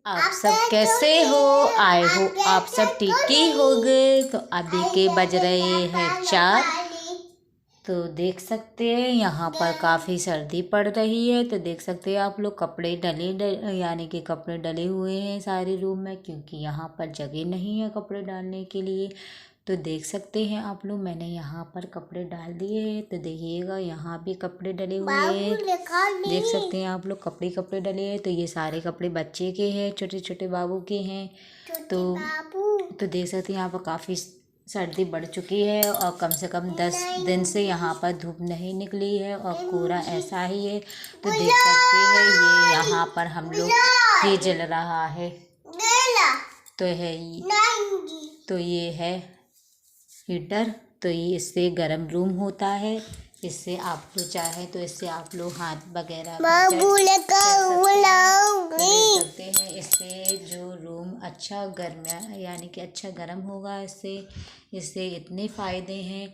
आप सब कैसे हो? आए हो आप सब ठीक ही हो गए। तो अभी के बज रहे हैं 4। तो देख सकते हैं यहाँ पर काफ़ी सर्दी पड़ रही है। तो देख सकते हैं आप लोग कपड़े यानी कि कपड़े डले हुए हैं सारे रूम में, क्योंकि यहाँ पर जगह नहीं है कपड़े डालने के लिए। तो देख सकते हैं आप लोग, मैंने यहाँ पर कपड़े डाल दिए हैं। तो देखिएगा यहाँ भी कपड़े डले हुए हैं। देख सकते हैं आप लोग कपड़े डले हैं। तो ये सारे कपड़े बच्चे के हैं, छोटे छोटे बाबू के हैं। तो देख सकते हैं यहाँ पर काफ़ी सर्दी बढ़ चुकी है और कम से कम 10 दिन से यहाँ पर धूप नहीं निकली है और कोहरा ऐसा ही है। तो देख सकते हैं ये यहाँ पर हम लोग ये जल रहा है। तो ये है हीटर। तो ये इससे गर्म रूम होता है। इससे आप लोग चाहे तो इससे आप लोग हाथ वगैरह देख सकते हैं। इससे जो रूम अच्छा गर्म यानी कि अच्छा गर्म होगा। इससे इतने फ़ायदे हैं।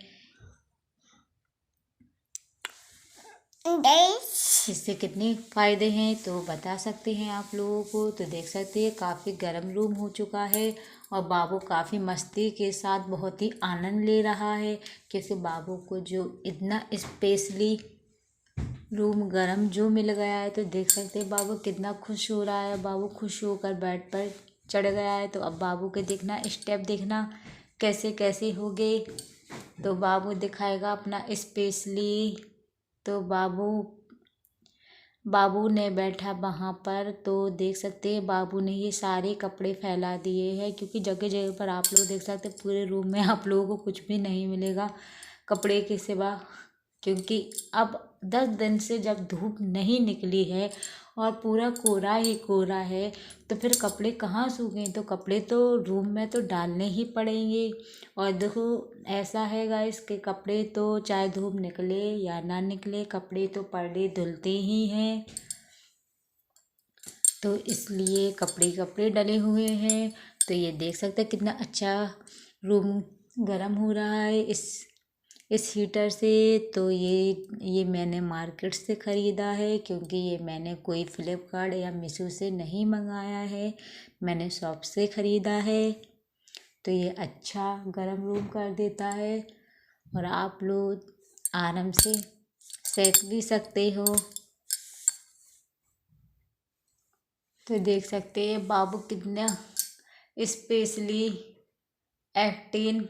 इससे कितने फ़ायदे हैं तो बता सकते हैं आप लोगों को। तो देख सकते हैं काफ़ी गर्म रूम हो चुका है और बाबू काफ़ी मस्ती के साथ बहुत ही आनंद ले रहा है, क्योंकि बाबू को जो इतना स्पेशली रूम गर्म जो मिल गया है। तो देख सकते हैं बाबू कितना खुश हो रहा है। बाबू खुश होकर बेड पर चढ़ गया है। तो अब बाबू के देखना स्टेप देखना कैसे कैसे हो गए। तो बाबू दिखाएगा अपना स्पेशली। तो बाबू ने बैठा वहाँ पर। तो देख सकते हैं बाबू ने ये सारे कपड़े फैला दिए हैं, क्योंकि जगह जगह पर आप लोग देख सकते हैं पूरे रूम में आप लोगों को कुछ भी नहीं मिलेगा कपड़े के सिवा, क्योंकि अब 10 दिन से जब धूप नहीं निकली है और पूरा कोहरा ही कोहरा है, तो फिर कपड़े कहाँ सूखें। तो कपड़े तो रूम में तो डालने ही पड़ेंगे। और देखो ऐसा है गाइस कि कपड़े तो चाहे धूप निकले या ना निकले, कपड़े तो पर्दे धुलते ही हैं। तो इसलिए कपड़े डले हुए हैं। तो ये देख सकते हैं कितना अच्छा रूम गर्म हो रहा है इस हीटर से। तो ये मैंने मार्केट से ख़रीदा है, क्योंकि ये मैंने कोई फ्लिपकार्ट या मीशो से नहीं मंगाया है, मैंने शॉप से ख़रीदा है। तो ये अच्छा गर्म रूम कर देता है और आप लोग आराम से सेक भी सकते हो। तो देख सकते हैं बाबू कितना स्पेशली एक्टिंग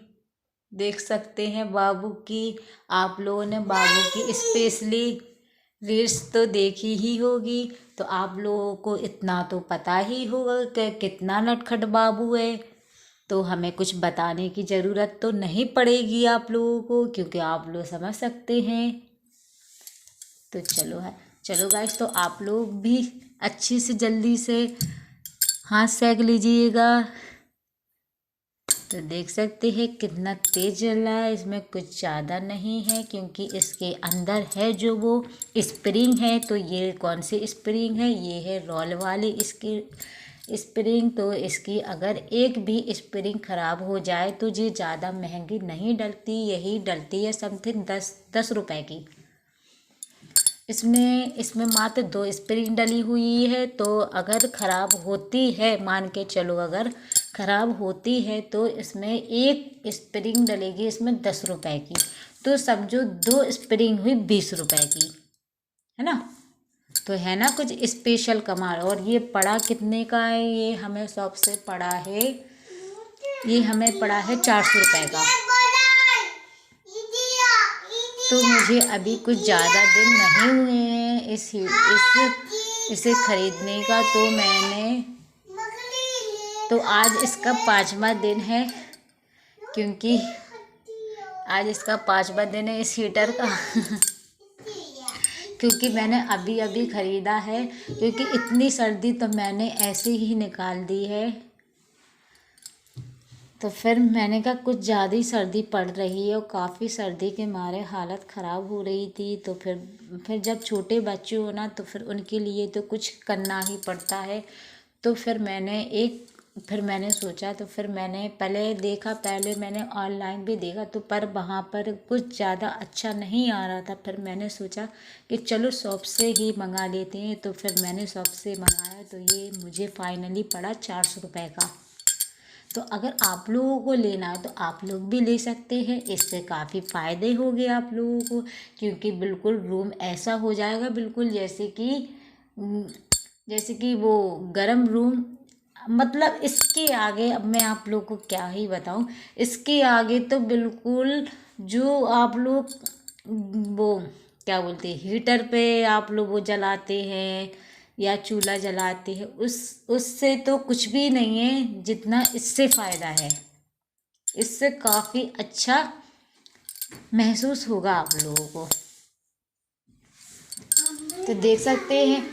देख सकते हैं बाबू की। आप लोगों ने बाबू की स्पेशली रील्स तो देखी ही होगी। तो आप लोगों को इतना तो पता ही होगा कि कितना नटखट बाबू है। तो हमें कुछ बताने की ज़रूरत तो नहीं पड़ेगी आप लोगों को, क्योंकि आप लोग समझ सकते हैं। तो चलो गाइस, तो आप लोग भी अच्छी से जल्दी से हाथ सेक लीजिएगा। तो देख सकते हैं कितना तेज जल रहा है। इसमें कुछ ज़्यादा नहीं है, क्योंकि इसके अंदर है जो वो स्प्रिंग है। तो ये कौन सी स्प्रिंग है? ये है रोल वाली इसकी स्प्रिंग। तो इसकी अगर एक भी स्प्रिंग ख़राब हो जाए तो ये ज़्यादा महंगी नहीं डलती, यही डलती है समथिंग 10 रुपए की। इसमें मात्र 2 स्प्रिंग डली हुई है। तो अगर ख़राब होती है, मान के चलो अगर ख़राब होती है, तो इसमें एक स्प्रिंग डलेगी इसमें 10 रुपए की। तो समझो 2 स्प्रिंग हुई 20 रुपए की, है ना। तो है ना कुछ स्पेशल कमाल। और ये पड़ा कितने का है? ये हमें शॉप से पड़ा है, ये हमें पड़ा है 400 रुपए का। तो मुझे अभी कुछ ज़्यादा दिन नहीं हुए हैं इसे ख़रीदने का। तो आज इसका 5वां दिन है, क्योंकि आज इसका 5वां दिन है इस हीटर का क्योंकि मैंने अभी ख़रीदा है, क्योंकि इतनी सर्दी तो मैंने ऐसे ही निकाल दी है। तो फिर मैंने कहा कुछ ज़्यादा ही सर्दी पड़ रही है और काफ़ी सर्दी के मारे हालत ख़राब हो रही थी। तो फिर जब छोटे बच्चे हो ना, तो फिर उनके लिए तो कुछ करना ही पड़ता है। तो फिर मैंने एक फिर मैंने सोचा, तो फिर मैंने पहले मैंने ऑनलाइन भी देखा, तो पर वहाँ पर कुछ ज़्यादा अच्छा नहीं आ रहा था। फिर मैंने सोचा कि चलो शॉप से ही मंगा लेते हैं। तो फिर मैंने शॉप से मंगाया, तो ये मुझे फाइनली पड़ा 400 रुपये का। तो अगर आप लोगों को लेना है तो आप लोग भी ले सकते हैं। इससे काफ़ी फ़ायदे हो गए आप लोगों को, क्योंकि बिल्कुल रूम ऐसा हो जाएगा बिल्कुल जैसे कि वो गर्म रूम। मतलब इसके आगे अब मैं आप लोग को क्या ही बताऊं, इसके आगे तो बिल्कुल जो आप लोग वो क्या बोलते हैं, हीटर पे आप लोग वो जलाते हैं या चूल्हा जलाते हैं, उससे तो कुछ भी नहीं है जितना इससे फ़ायदा है। इससे काफ़ी अच्छा महसूस होगा आप लोगों को। तो देख सकते हैं।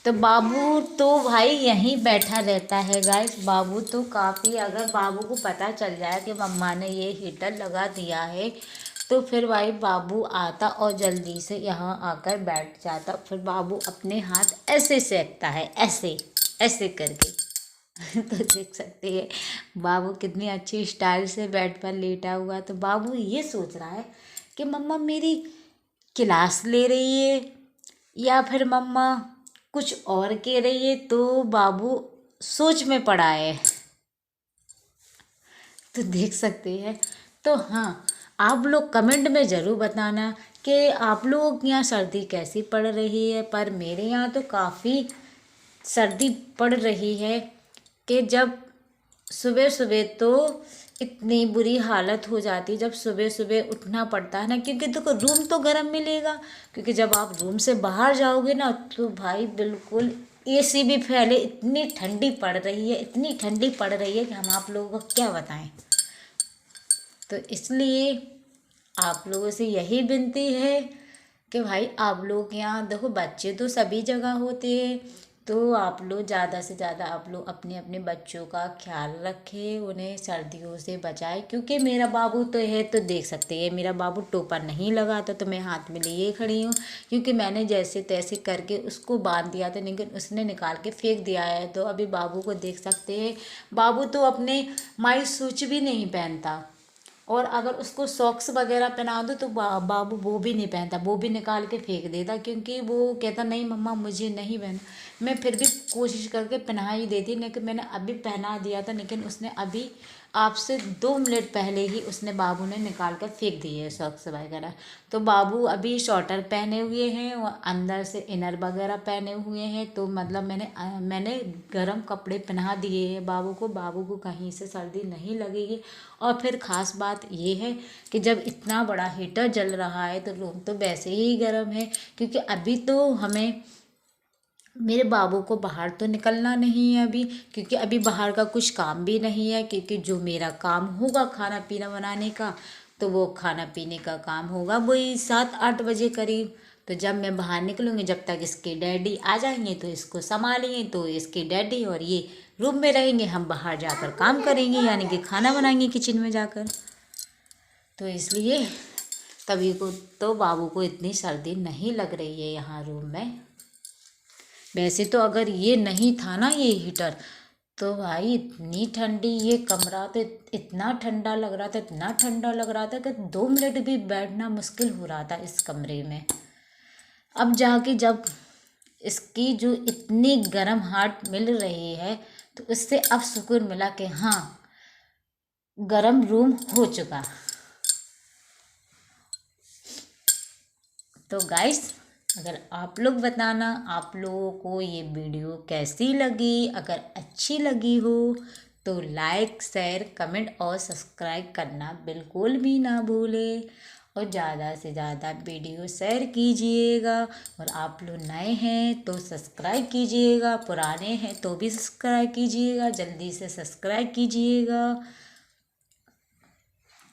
तो बाबू तो भाई यहीं बैठा रहता है गाइस। बाबू तो काफ़ी, अगर बाबू को पता चल जाए कि मम्मा ने ये हीटर लगा दिया है, तो फिर भाई बाबू आता और जल्दी से यहाँ आकर बैठ जाता। फिर बाबू अपने हाथ ऐसे सेकता है, ऐसे ऐसे करके। तो देख सकते हैं बाबू कितनी अच्छी स्टाइल से बेड पर लेटा हुआ है। तो बाबू ये सोच रहा है कि मम्मा मेरी क्लास ले रही है या फिर मम्मा कुछ और कह रही है। तो बाबू सोच में पड़ा है। तो देख सकते हैं। तो हाँ, आप लोग कमेंट में ज़रूर बताना कि आप लोगों के यहाँ सर्दी कैसी पड़ रही है। पर मेरे यहाँ तो काफ़ी सर्दी पड़ रही है कि जब सुबह सुबह तो इतनी बुरी हालत हो जाती है जब सुबह सुबह उठना पड़ता है ना, क्योंकि देखो रूम तो गर्म मिलेगा, क्योंकि जब आप रूम से बाहर जाओगे ना तो भाई बिल्कुल एसी भी फैले, इतनी ठंडी पड़ रही है, इतनी ठंडी पड़ रही है कि हम आप लोगों को क्या बताएं। तो इसलिए आप लोगों से यही विनती है कि भाई आप लोग यहाँ देखो, बच्चे तो सभी जगह होते हैं। तो आप लोग ज़्यादा से ज़्यादा आप लोग अपने अपने बच्चों का ख्याल रखें, उन्हें सर्दियों से बचाए। क्योंकि मेरा बाबू तो है, तो देख सकते हैं मेरा बाबू टोपा नहीं लगाता, तो मैं हाथ में लिए खड़ी हूँ। क्योंकि मैंने जैसे तैसे करके उसको बांध दिया था, लेकिन उसने निकाल के फेंक दिया है। तो अभी बाबू को देख सकते हैं, बाबू तो अपने माई सूच भी नहीं पहनता। और अगर उसको सॉक्स वगैरह पहना दो तो बाबू वो भी नहीं पहनता, वो भी निकाल के फेंक देता। क्योंकि वो कहता नहीं मम्मा मुझे नहीं पहन। मैं फिर भी कोशिश करके पहना ही देती, लेकिन मैंने अभी पहना दिया था, लेकिन उसने अभी आपसे 2 मिनट पहले ही उसने बाबू ने निकाल कर फेंक दिए सॉक्स वगैरह। तो बाबू अभी शॉर्टर पहने हुए हैं और अंदर से इनर वगैरह पहने हुए हैं। तो मतलब मैंने गर्म कपड़े पहना दिए हैं बाबू को। बाबू को कहीं से सर्दी नहीं लगेगी। और फिर ख़ास बात ये है कि जब इतना बड़ा हीटर जल रहा है तो रूम तो वैसे ही गर्म है। क्योंकि अभी तो हमें मेरे बाबू को बाहर तो निकलना नहीं है अभी, क्योंकि अभी बाहर का कुछ काम भी नहीं है। क्योंकि जो मेरा काम होगा खाना पीना बनाने का, तो वो खाना पीने का काम होगा वही 7-8 बजे करीब। तो जब मैं बाहर निकलूँगी, जब तक इसके डैडी आ जाएंगे तो इसको संभालेंगे, तो इसके डैडी और ये रूम में रहेंगे, हम बाहर जाकर काम करेंगे, यानी कि खाना बनाएंगे किचन में जाकर। तो इसलिए तभी को तो बाबू को इतनी सर्दी नहीं लग रही है यहाँ रूम में। वैसे तो अगर ये नहीं था ना ये हीटर, तो भाई इतनी ठंडी ये कमरा तो इतना ठंडा लग रहा था, इतना ठंडा लग रहा था कि 2 मिनट भी बैठना मुश्किल हो रहा था इस कमरे में। अब जाके जब इसकी जो इतनी गर्म हाट मिल रही है, तो इससे अब सुकून मिला कि हाँ गर्म रूम हो चुका। तो गाइस, अगर आप लोग बताना आप लोगों को ये वीडियो कैसी लगी। अगर अच्छी लगी हो तो लाइक शेयर कमेंट और सब्सक्राइब करना बिल्कुल भी ना भूलें। और ज़्यादा से ज़्यादा वीडियो शेयर कीजिएगा। और आप लोग नए हैं तो सब्सक्राइब कीजिएगा, पुराने हैं तो भी सब्सक्राइब कीजिएगा, जल्दी से सब्सक्राइब कीजिएगा।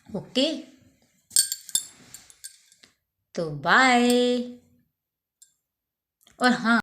ओके, तो बाय। और हाँ,